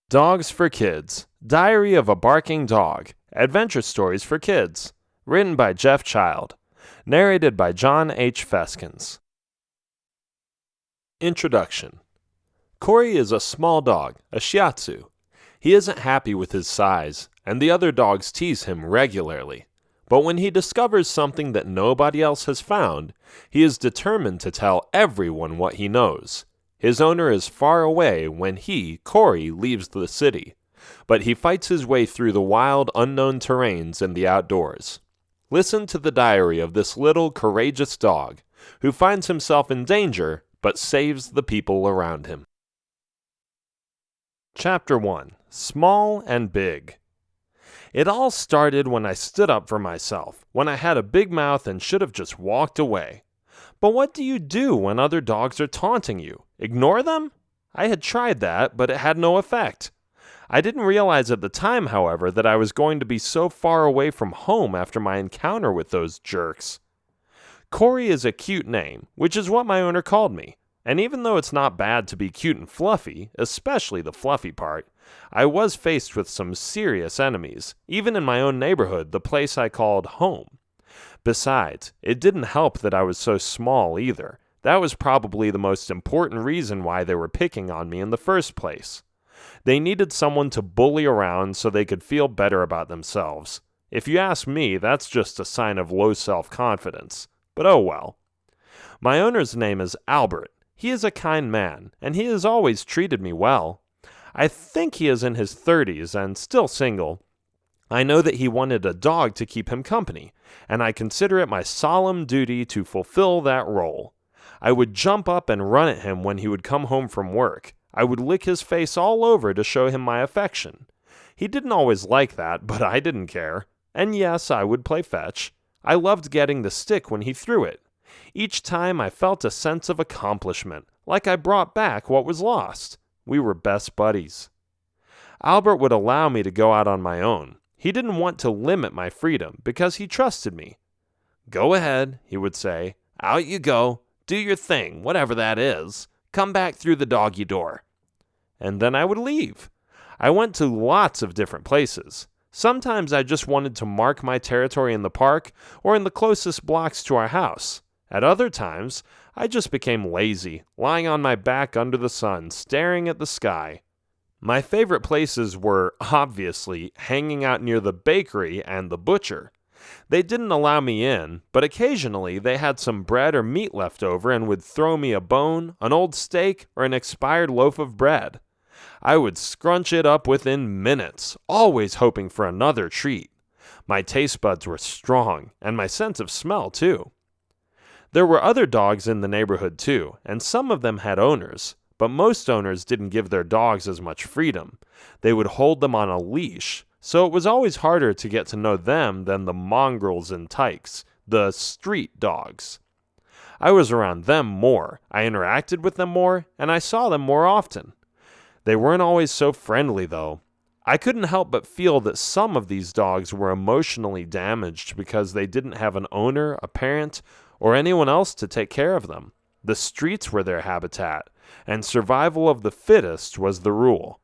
Dogs for Kids, Diary of a Barking Dog, Adventure Stories for Kids, written by Jeff Child, narrated by John H. Feskins. Introduction. Corey is a small dog, a Shiatsu. He isn't happy with his size, and the other dogs tease him regularly. But when he discovers something that nobody else has found, he is determined to tell everyone what he knows. His owner is far away when he, Corey, leaves the city, but he fights his way through the wild, unknown terrains and the outdoors. Listen to the diary of this little, courageous dog who finds himself in danger but saves the people around him. Chapter 1. Small and Big. It all started when I stood up for myself, when I had a big mouth and should have just walked away. But what do you do when other dogs are taunting you? Ignore them? I had tried that, but it had no effect. I didn't realize at the time, however, that I was going to be so far away from home after my encounter with those jerks. Corey is a cute name, which is what my owner called me. And even though it's not bad to be cute and fluffy, especially the fluffy part, I was faced with some serious enemies, even in my own neighborhood, the place I called home. Besides, it didn't help that I was so small either. That was probably the most important reason why they were picking on me in the first place. They needed someone to bully around so they could feel better about themselves. If you ask me, that's just a sign of low self-confidence. But oh well. My owner's name is Albert. He is a kind man, and he has always treated me well. I think he is in his 30s and still single. I know that he wanted a dog to keep him company, and I consider it my solemn duty to fulfill that role. I would jump up and run at him when he would come home from work. I would lick his face all over to show him my affection. He didn't always like that, but I didn't care. And yes, I would play fetch. I loved getting the stick when he threw it. Each time I felt a sense of accomplishment, like I brought back what was lost. We were best buddies. Albert would allow me to go out on my own. He didn't want to limit my freedom because he trusted me. "Go ahead," he would say. "Out you go. Do your thing, whatever that is. Come back through the doggy door." And then I would leave. I went to lots of different places. Sometimes I just wanted to mark my territory in the park or in the closest blocks to our house. At other times, I just became lazy, lying on my back under the sun, staring at the sky. My favorite places were, obviously, hanging out near the bakery and the butcher. They didn't allow me in, but occasionally they had some bread or meat left over and would throw me a bone, an old steak, or an expired loaf of bread. I would scrunch it up within minutes, always hoping for another treat. My taste buds were strong, and my sense of smell, too. There were other dogs in the neighborhood too, and some of them had owners, but most owners didn't give their dogs as much freedom. They would hold them on a leash, so it was always harder to get to know them than the mongrels and tykes, the street dogs. I was around them more, I interacted with them more, and I saw them more often. They weren't always so friendly, though. I couldn't help but feel that some of these dogs were emotionally damaged because they didn't have an owner, a parent, or anyone else to take care of them. The streets were their habitat, and survival of the fittest was the rule.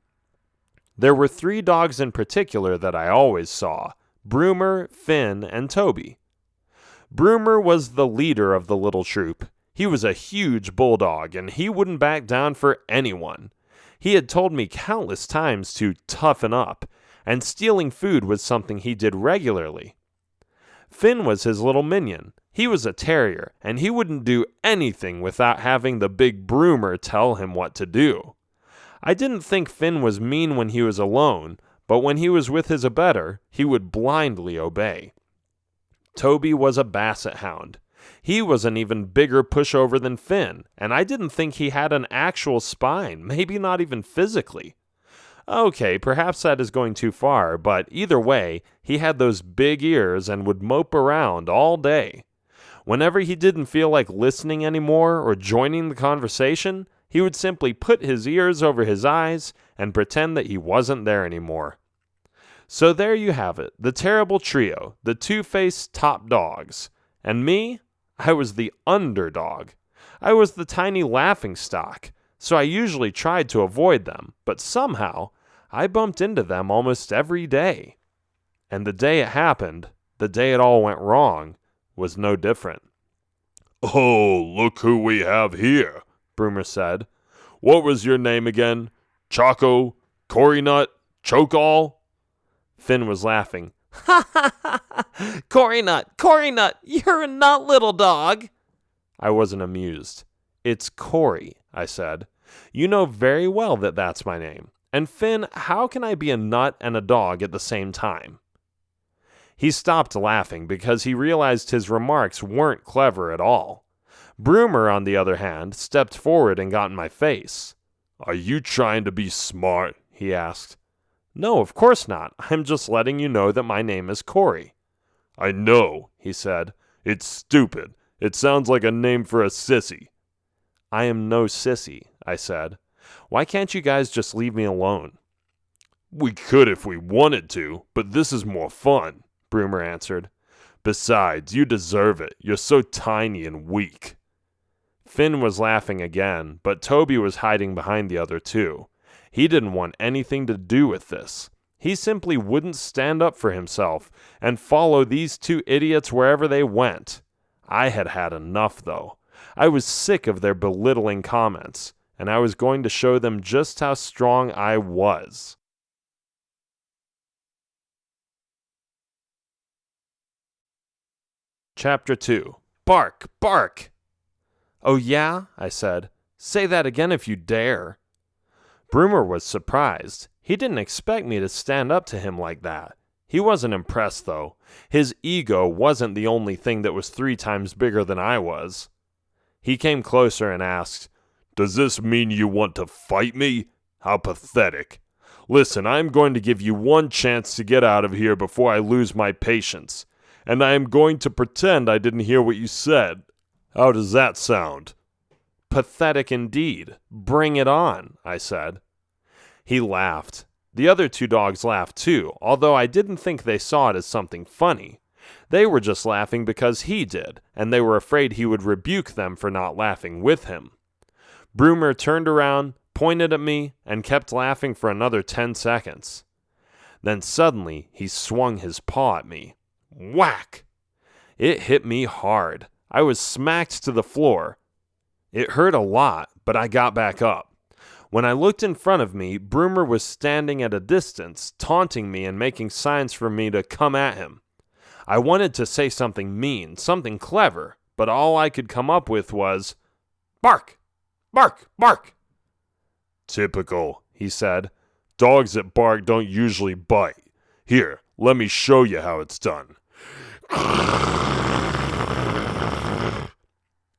There were 3 dogs in particular that I always saw: Broomer, Finn, and Toby. Broomer was the leader of the little troop. He was a huge bulldog, and he wouldn't back down for anyone. He had told me countless times to toughen up, and stealing food was something he did regularly. Finn was his little minion. He was a terrier, and he wouldn't do anything without having the big Broomer tell him what to do. I didn't think Finn was mean when he was alone, but when he was with his abettor, he would blindly obey. Toby was a basset hound. He was an even bigger pushover than Finn, and I didn't think he had an actual spine, maybe not even physically. Okay, perhaps that is going too far, but either way, he had those big ears and would mope around all day. Whenever he didn't feel like listening anymore or joining the conversation, he would simply put his ears over his eyes and pretend that he wasn't there anymore. So there you have it, the terrible trio, the two-faced top dogs. And me? I was the underdog. I was the tiny laughingstock, so I usually tried to avoid them, but somehow I bumped into them almost every day. And the day it happened, the day it all went wrong, was no different. "Oh, look who we have here," Broomer said. "What was your name again? Choco? Corynut? Chokeall?" Finn was laughing. "Ha ha ha! Corynut, you're a nut little dog." I wasn't amused. "It's Corey," I said. "You know very well that that's my name. And Finn, how can I be a nut and a dog at the same time?" He stopped laughing because he realized his remarks weren't clever at all. Broomer, on the other hand, stepped forward and got in my face. "Are you trying to be smart?" he asked. "No, of course not. I'm just letting you know that my name is Corey." "I know," he said. "It's stupid. It sounds like a name for a sissy." "I am no sissy," I said. "Why can't you guys just leave me alone?" "We could if we wanted to, but this is more fun," Broomer answered. "Besides, you deserve it. You're so tiny and weak." Finn was laughing again, but Toby was hiding behind the other two. He didn't want anything to do with this. He simply wouldn't stand up for himself and follow these two idiots wherever they went. I had had enough, though. I was sick of their belittling comments, and I was going to show them just how strong I was. Chapter 2. Bark! Bark! "Oh yeah?" I said. "Say that again if you dare." Broomer was surprised. He didn't expect me to stand up to him like that. He wasn't impressed, though. His ego wasn't the only thing that was 3 times bigger than I was. He came closer and asked, "Does this mean you want to fight me? How pathetic. Listen, I am going to give you one chance to get out of here before I lose my patience, and I am going to pretend I didn't hear what you said. How does that sound?" "Pathetic indeed. Bring it on," I said. He laughed. The other 2 dogs laughed too, although I didn't think they saw it as something funny. They were just laughing because he did, and they were afraid he would rebuke them for not laughing with him. Broomer turned around, pointed at me, and kept laughing for another 10 seconds. Then suddenly he swung his paw at me. Whack! It hit me hard. I was smacked to the floor. It hurt a lot, but I got back up. When I looked in front of me, Broomer was standing at a distance, taunting me and making signs for me to come at him. I wanted to say something mean, something clever, but all I could come up with was, "Bark! Bark! Bark!" "Typical," he said. "Dogs that bark don't usually bite. Here, let me show you how it's done."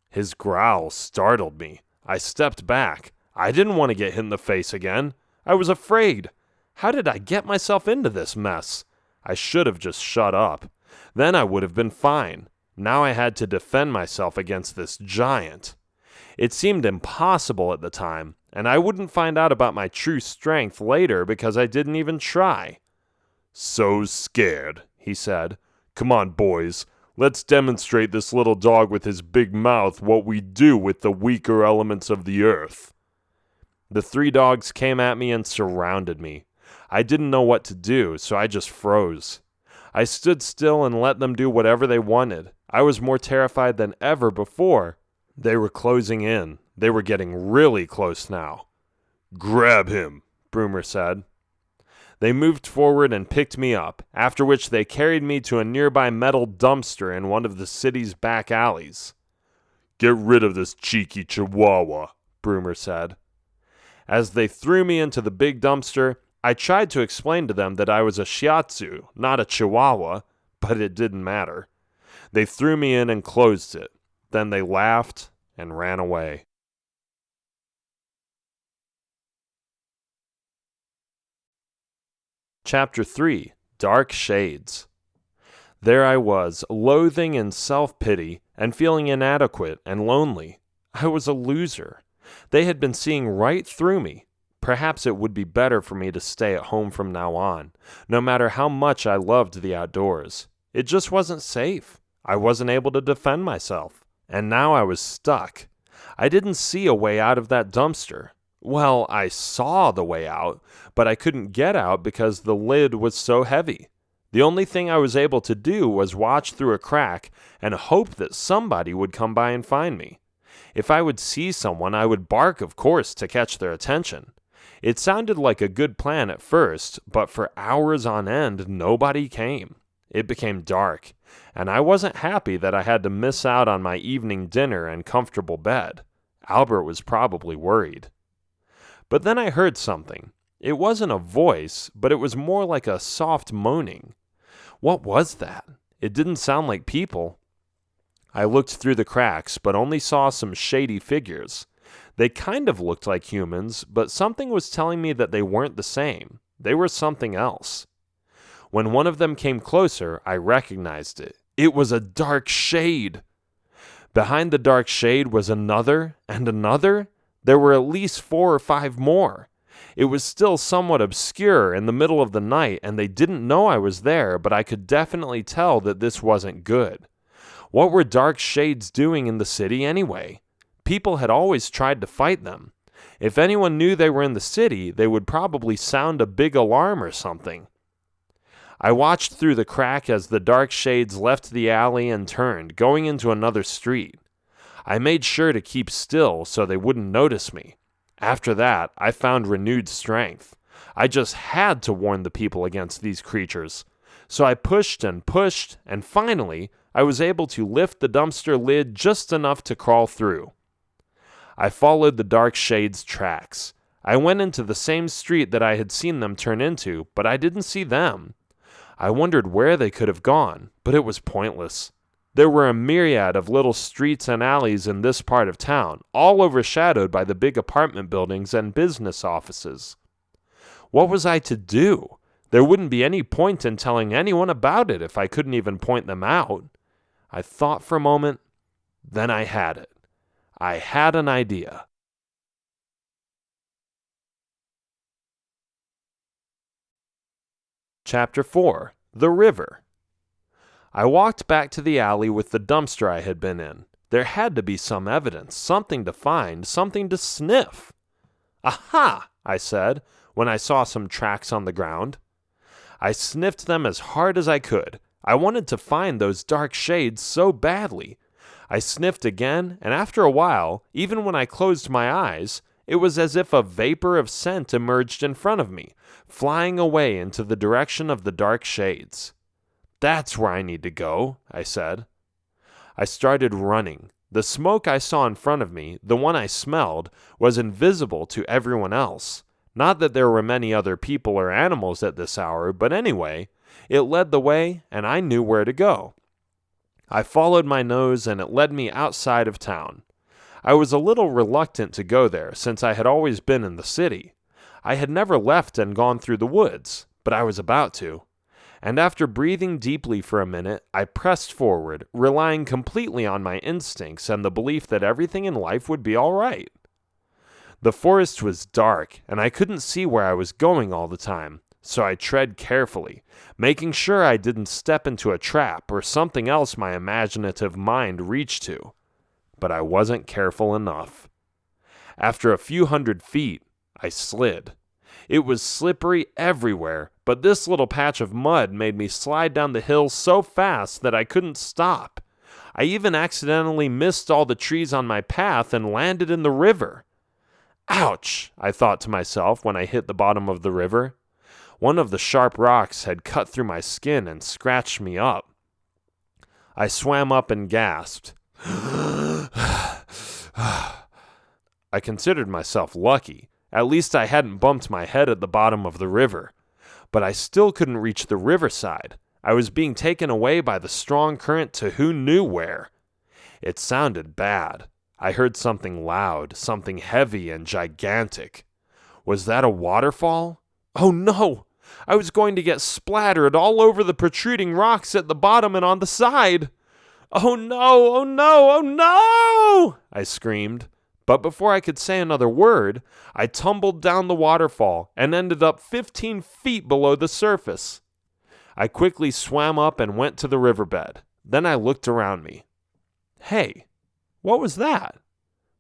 His growl startled me. I stepped back. I didn't want to get hit in the face again. I was afraid. How did I get myself into this mess? I should have just shut up. Then I would have been fine. Now I had to defend myself against this giant. It seemed impossible at the time, and I wouldn't find out about my true strength later because I didn't even try. "So scared," he said. "Come on, boys. Let's demonstrate this little dog with his big mouth what we do with the weaker elements of the earth." The 3 dogs came at me and surrounded me. I didn't know what to do, so I just froze. I stood still and let them do whatever they wanted. I was more terrified than ever before. They were closing in. They were getting really close now. "Grab him," Broomer said. They moved forward and picked me up, after which they carried me to a nearby metal dumpster in one of the city's back alleys. "Get rid of this cheeky chihuahua," Broomer said. As they threw me into the big dumpster, I tried to explain to them that I was a shiatsu, not a chihuahua, but it didn't matter. They threw me in and closed it. Then they laughed and ran away. Chapter 3. Dark Shades. There I was, loathing in self-pity and feeling inadequate and lonely. I was a loser. They had been seeing right through me. Perhaps it would be better for me to stay at home from now on, no matter how much I loved the outdoors. It just wasn't safe. I wasn't able to defend myself. And now I was stuck. I didn't see a way out of that dumpster. Well, I saw the way out, but I couldn't get out because the lid was so heavy. The only thing I was able to do was watch through a crack and hope that somebody would come by and find me. If I would see someone, I would bark, of course, to catch their attention. It sounded like a good plan at first, but for hours on end, nobody came. It became dark, and I wasn't happy that I had to miss out on my evening dinner and comfortable bed. Albert was probably worried. But then I heard something. It wasn't a voice, but it was more like a soft moaning. What was that? It didn't sound like people. I looked through the cracks, but only saw some shady figures. They kind of looked like humans, but something was telling me that they weren't the same. They were something else. When one of them came closer, I recognized it. It was a dark shade. Behind the dark shade was another and another. There were at least 4 or 5 more. It was still somewhat obscure in the middle of the night, and they didn't know I was there, but I could definitely tell that this wasn't good. What were dark shades doing in the city anyway? People had always tried to fight them. If anyone knew they were in the city, they would probably sound a big alarm or something. I watched through the crack as the dark shades left the alley and turned, going into another street. I made sure to keep still so they wouldn't notice me. After that, I found renewed strength. I just had to warn the people against these creatures. So I pushed, and finally, I was able to lift the dumpster lid just enough to crawl through. I followed the dark shade's tracks. I went into the same street that I had seen them turn into, but I didn't see them. I wondered where they could have gone, but it was pointless. There were a myriad of little streets and alleys in this part of town, all overshadowed by the big apartment buildings and business offices. What was I to do? There wouldn't be any point in telling anyone about it if I couldn't even point them out. I thought for a moment, then I had it. I had an idea. Chapter 4: The River. I walked back to the alley with the dumpster I had been in. There had to be some evidence, something to find, something to sniff. Aha! I said, when I saw some tracks on the ground. I sniffed them as hard as I could. I wanted to find those dark shades so badly. I sniffed again, and after a while, even when I closed my eyes, it was as if a vapor of scent emerged in front of me, flying away into the direction of the dark shades. That's where I need to go, I said. I started running. The smoke I saw in front of me, the one I smelled, was invisible to everyone else. Not that there were many other people or animals at this hour, but anyway, it led the way, and I knew where to go. I followed my nose, and it led me outside of town. I was a little reluctant to go there, since I had always been in the city. I had never left and gone through the woods, but I was about to. And after breathing deeply for a minute, I pressed forward, relying completely on my instincts and the belief that everything in life would be all right. The forest was dark, and I couldn't see where I was going all the time, so I tread carefully, making sure I didn't step into a trap or something else my imaginative mind reached to. But I wasn't careful enough. After a few 100 feet, I slid. It was slippery everywhere, but this little patch of mud made me slide down the hill so fast that I couldn't stop. I even accidentally missed all the trees on my path and landed in the river. Ouch, I thought to myself when I hit the bottom of the river. One of the sharp rocks had cut through my skin and scratched me up. I swam up and gasped. I considered myself lucky. At least I hadn't bumped my head at the bottom of the river. But I still couldn't reach the riverside. I was being taken away by the strong current to who knew where. It sounded bad. I heard something loud, something heavy and gigantic. Was that a waterfall? Oh no! I was going to get splattered all over the protruding rocks at the bottom and on the side. Oh no! Oh no! Oh no! I screamed. But before I could say another word, I tumbled down the waterfall and ended up 15 feet below the surface. I quickly swam up and went to the riverbed. Then I looked around me. Hey, what was that?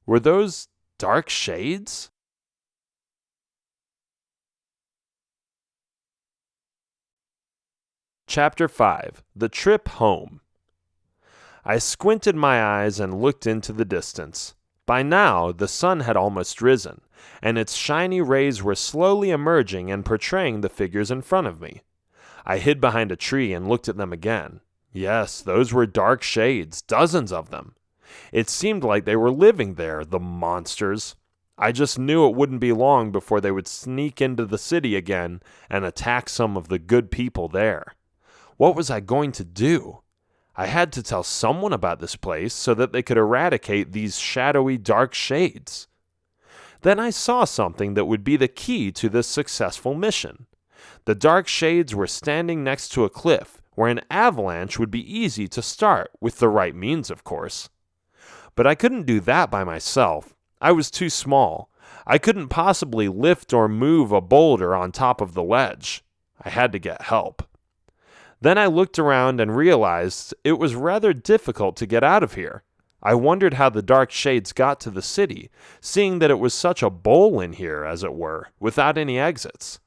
Were those dark shades? Chapter 5. The Trip Home. I squinted my eyes and looked into the distance. By now, the sun had almost risen, and its shiny rays were slowly emerging and portraying the figures in front of me. I hid behind a tree and looked at them again. Yes, those were dark shades, dozens of them. It seemed like they were living there, the monsters. I just knew it wouldn't be long before they would sneak into the city again and attack some of the good people there. What was I going to do? I had to tell someone about this place so that they could eradicate these shadowy dark shades. Then I saw something that would be the key to this successful mission. The dark shades were standing next to a cliff where an avalanche would be easy to start, with the right means, of course. But I couldn't do that by myself. I was too small. I couldn't possibly lift or move a boulder on top of the ledge. I had to get help. Then I looked around and realized it was rather difficult to get out of here. I wondered how the dark shades got to the city, seeing that it was such a bowl in here, as it were, without any exits.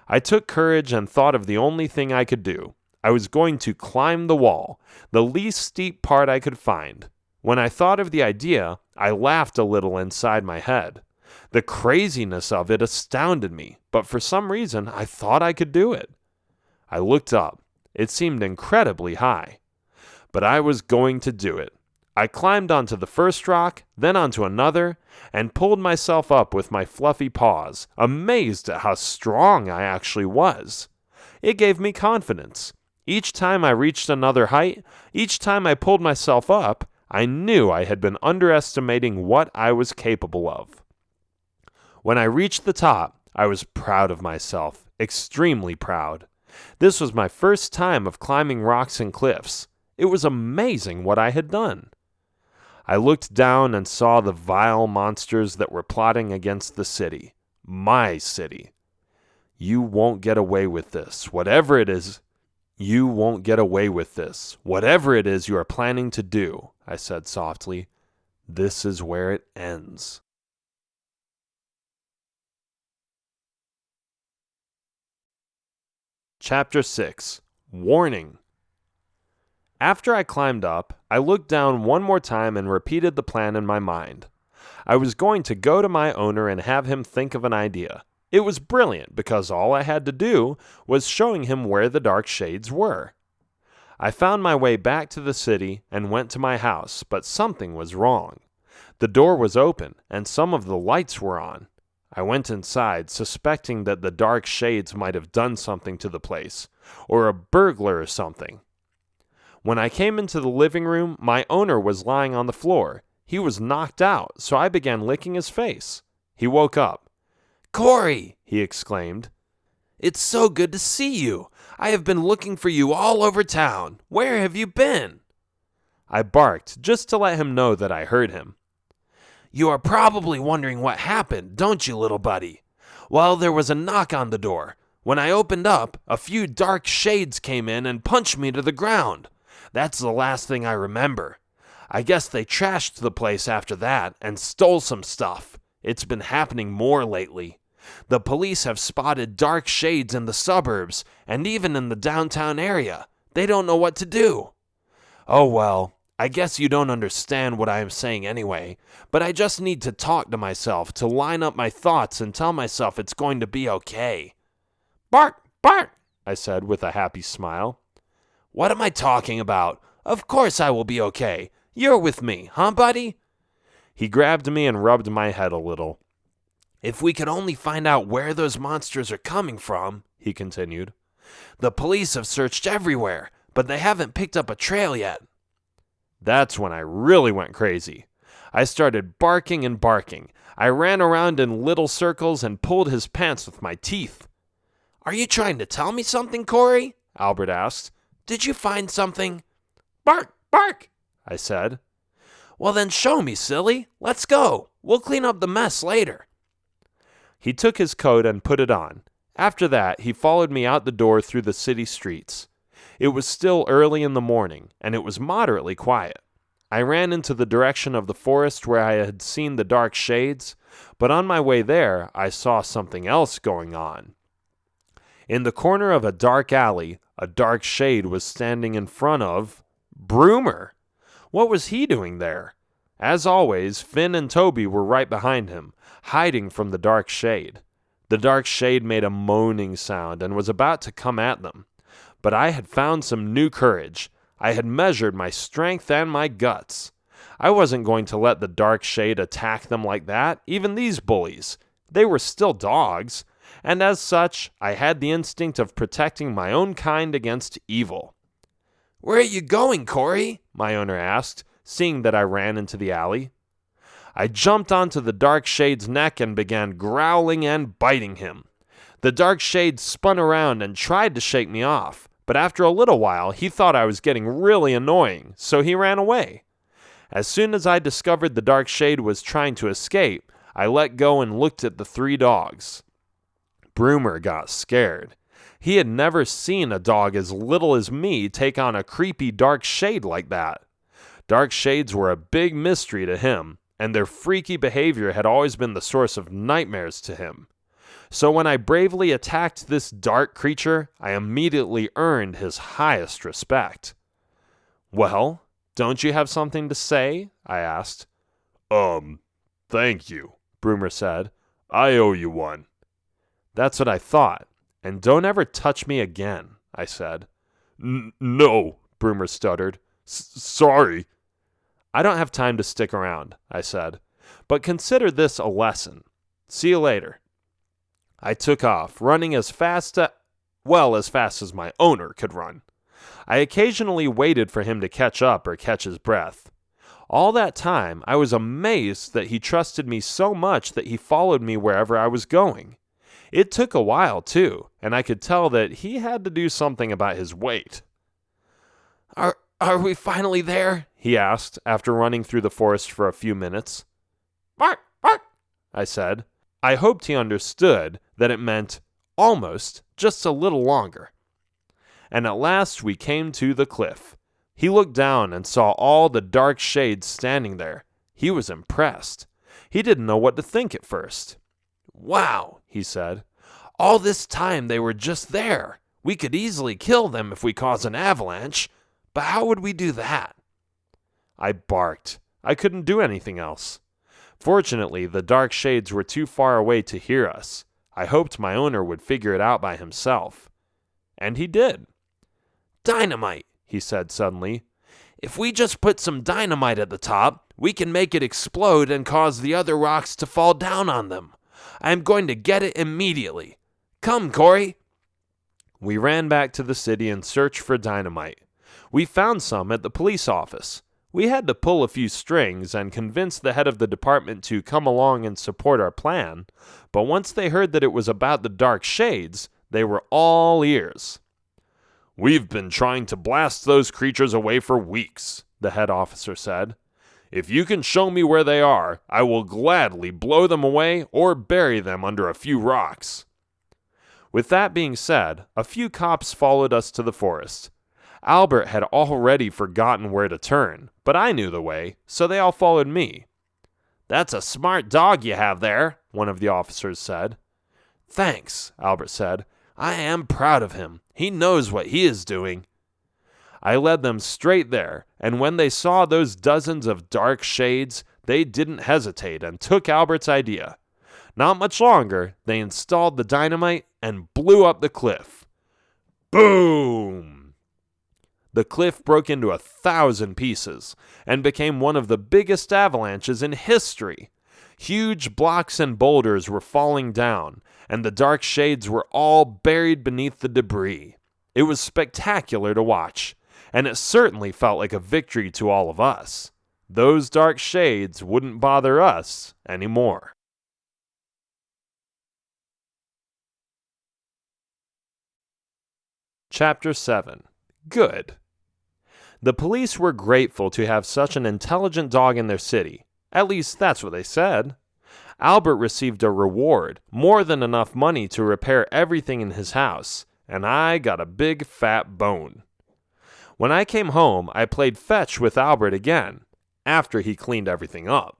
I took courage and thought of the only thing I could do. I was going to climb the wall, the least steep part I could find. When I thought of the idea, I laughed a little inside my head. The craziness of it astounded me, but for some reason I thought I could do it. I looked up. It seemed incredibly high. But I was going to do it. I climbed onto the first rock, then onto another, and pulled myself up with my fluffy paws, amazed at how strong I actually was. It gave me confidence. Each time I reached another height, each time I pulled myself up, I knew I had been underestimating what I was capable of. When I reached the top, I was proud of myself, extremely proud. This was my first time of climbing rocks and cliffs. It was amazing what I had done. I looked down and saw the vile monsters that were plotting against the city. My city. You won't get away with this, whatever it is. You won't get away with this, whatever it is you are planning to do, I said softly. This is where it ends. Chapter 6. Warning. After I climbed up, I looked down one more time and repeated the plan in my mind. I was going to go to my owner and have him think of an idea. It was brilliant because all I had to do was showing him where the dark shades were. I found my way back to the city and went to my house, but something was wrong. The door was open and some of the lights were on. I went inside, suspecting that the dark shades might have done something to the place, or a burglar or something. When I came into the living room, my owner was lying on the floor. He was knocked out, so I began licking his face. He woke up. "Corey!" he exclaimed. "It's so good to see you. I have been looking for you all over town. Where have you been?" I barked, just to let him know that I heard him. "You are probably wondering what happened, don't you, little buddy? Well, there was a knock on the door. When I opened up, a few dark shades came in and punched me to the ground. That's the last thing I remember. I guess they trashed the place after that and stole some stuff. It's been happening more lately. The police have spotted dark shades in the suburbs and even in the downtown area. They don't know what to do. Oh well, I guess you don't understand what I am saying anyway, but I just need to talk to myself to line up my thoughts and tell myself it's going to be okay." "Bark, bark," I said with a happy smile. "What am I talking about? Of course I will be okay. You're with me, huh, buddy?" He grabbed me and rubbed my head a little. "If we could only find out where those monsters are coming from," he continued. "The police have searched everywhere, but they haven't picked up a trail yet." That's when I really went crazy. I started barking and barking. I ran around in little circles and pulled his pants with my teeth. "Are you trying to tell me something, Corey?" Albert asked. "Did you find something?" "Bark, bark," I said. "Well then show me, silly. Let's go. We'll clean up the mess later." He took his coat and put it on. After that, he followed me out the door through the city streets. It was still early in the morning, and it was moderately quiet. I ran into the direction of the forest where I had seen the dark shades, but on my way there, I saw something else going on. In the corner of a dark alley, a dark shade was standing in front of Broomer. What was he doing there? As always, Finn and Toby were right behind him, hiding from the dark shade. The dark shade made a moaning sound and was about to come at them. But I had found some new courage. I had measured my strength and my guts. I wasn't going to let the dark shade attack them like that, even these bullies. They were still dogs, and as such, I had the instinct of protecting my own kind against evil. "Where are you going, Corey?" my owner asked, seeing that I ran into the alley. I jumped onto the dark shade's neck and began growling and biting him. The dark shade spun around and tried to shake me off, but after a little while, he thought I was getting really annoying, so he ran away. As soon as I discovered the dark shade was trying to escape, I let go and looked at the three dogs. Broomer got scared. He had never seen a dog as little as me take on a creepy dark shade like that. Dark shades were a big mystery to him, and their freaky behavior had always been the source of nightmares to him. So when I bravely attacked this dark creature, I immediately earned his highest respect. "Well, don't you have something to say?" I asked. Thank you," Broomer said. "I owe you one." "That's what I thought. And don't ever touch me again," I said. No," Broomer stuttered. "Sorry." "I don't have time to stick around," I said. "But consider this a lesson. See you later." I took off, running as fast as my owner could run. I occasionally waited for him to catch up or catch his breath. All that time, I was amazed that he trusted me so much that he followed me wherever I was going. It took a while, too, and I could tell that he had to do something about his weight. Are we finally there?" he asked, after running through the forest for a few minutes. "Bark, bark," I said. I hoped he understood that it meant almost, just a little longer. And at last we came to the cliff. He looked down and saw all the dark shades standing there. He was impressed. He didn't know what to think at first. "Wow," he said. "All this time they were just there. We could easily kill them if we caused an avalanche. But how would we do that?" I barked. I couldn't do anything else. Fortunately, the dark shades were too far away to hear us. I hoped my owner would figure it out by himself. And he did. "Dynamite," he said suddenly. "If we just put some dynamite at the top, we can make it explode and cause the other rocks to fall down on them. I am going to get it immediately. Come, Corey." We ran back to the city and searched for dynamite. We found some at the police office. We had to pull a few strings and convince the head of the department to come along and support our plan, but once they heard that it was about the dark shades, they were all ears. "We've been trying to blast those creatures away for weeks," the head officer said. "If you can show me where they are, I will gladly blow them away or bury them under a few rocks." With that being said, a few cops followed us to the forest. Albert had already forgotten where to turn, but I knew the way, so they all followed me. "That's a smart dog you have there," one of the officers said. "Thanks," Albert said. "I am proud of him. He knows what he is doing." I led them straight there, and when they saw those dozens of dark shades, they didn't hesitate and took Albert's idea. Not much longer, they installed the dynamite and blew up the cliff. Boom! The cliff broke into 1,000 pieces and became one of the biggest avalanches in history. Huge blocks and boulders were falling down, and the dark shades were all buried beneath the debris. It was spectacular to watch, and it certainly felt like a victory to all of us. Those dark shades wouldn't bother us anymore. Chapter 7. Good. The police were grateful to have such an intelligent dog in their city. At least that's what they said. Albert received a reward, more than enough money to repair everything in his house, and I got a big fat bone. When I came home, I played fetch with Albert again, after he cleaned everything up.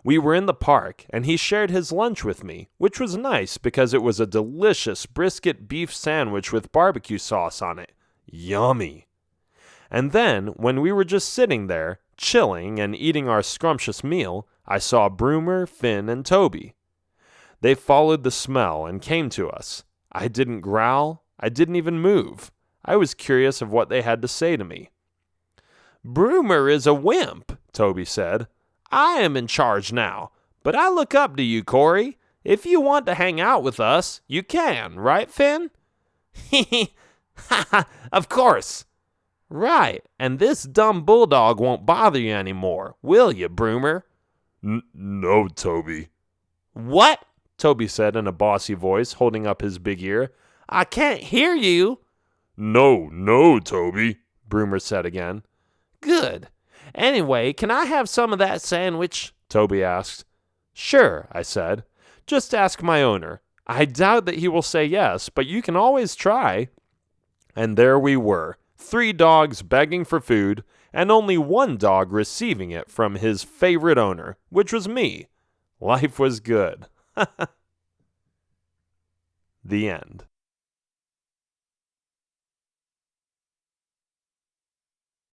We were in the park, and he shared his lunch with me, which was nice because it was a delicious brisket beef sandwich with barbecue sauce on it. Yummy! And then, when we were just sitting there, chilling and eating our scrumptious meal, I saw Broomer, Finn, and Toby. They followed the smell and came to us. I didn't growl. I didn't even move. I was curious of what they had to say to me. "Broomer is a wimp," Toby said. "I am in charge now, but I look up to you, Corey. If you want to hang out with us, you can, right, Finn?" "Hee ha, of course." "Right, and this dumb bulldog won't bother you anymore, will you, Broomer?" No, Toby." "What?" Toby said in a bossy voice, holding up his big ear. "I can't hear you." No, Toby," Broomer said again. "Good. Anyway, can I have some of that sandwich?" Toby asked. "Sure," I said. "Just ask my owner. I doubt that he will say yes, but you can always try." And there we were, 3 dogs begging for food, and only 1 dog receiving it from his favorite owner, which was me. Life was good. The end.